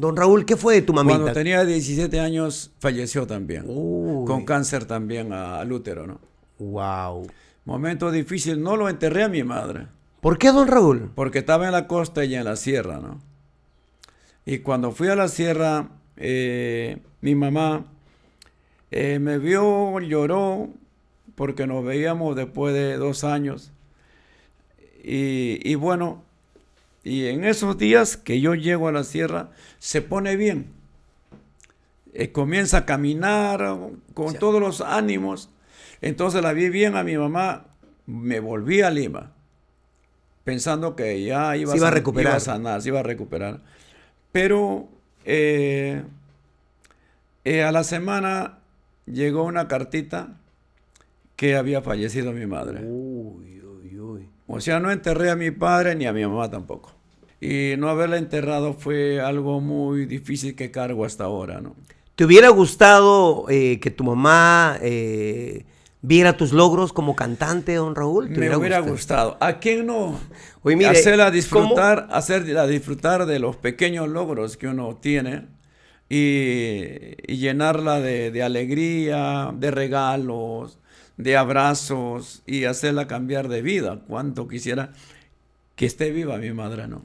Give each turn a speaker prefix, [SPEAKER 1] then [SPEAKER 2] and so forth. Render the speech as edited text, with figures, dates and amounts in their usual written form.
[SPEAKER 1] Don Raúl, ¿qué fue de tu mamita?
[SPEAKER 2] Cuando tenía 17 años falleció también,
[SPEAKER 1] Uy,
[SPEAKER 2] con cáncer también al útero, ¿no?
[SPEAKER 1] wow.
[SPEAKER 2] Momento difícil, no lo enterré a mi madre,
[SPEAKER 1] ¿Por qué, don Raúl?
[SPEAKER 2] porque estaba en la costa y en la sierra, ¿no? Y cuando fui a la sierra, mi mamá me vio, lloró, porque nos veíamos después de 2 años. Y bueno, y en esos días que yo llego a la sierra, se pone bien. Comienza a caminar con todos los ánimos. Entonces la vi bien a mi mamá, me volví a Lima, pensando que ya
[SPEAKER 1] Se iba a recuperar.
[SPEAKER 2] iba a sanar, se iba a recuperar. Pero a la semana llegó una cartita que había fallecido mi madre.
[SPEAKER 1] Uy, uy, uy.
[SPEAKER 2] O sea, no enterré a mi padre ni a mi mamá tampoco. Y no haberla enterrado fue algo muy difícil que cargo hasta ahora, ¿no?
[SPEAKER 1] ¿Te hubiera gustado que tu mamá viera tus logros como cantante, don Raúl?
[SPEAKER 2] Me hubiera gustado. ¿A quién no?
[SPEAKER 1] Oye, mire,
[SPEAKER 2] Hacerla disfrutar de los pequeños logros que uno tiene y llenarla de alegría, de regalos, de abrazos y hacerla cambiar de vida. Cuánto quisiera que esté viva mi madre, ¿no?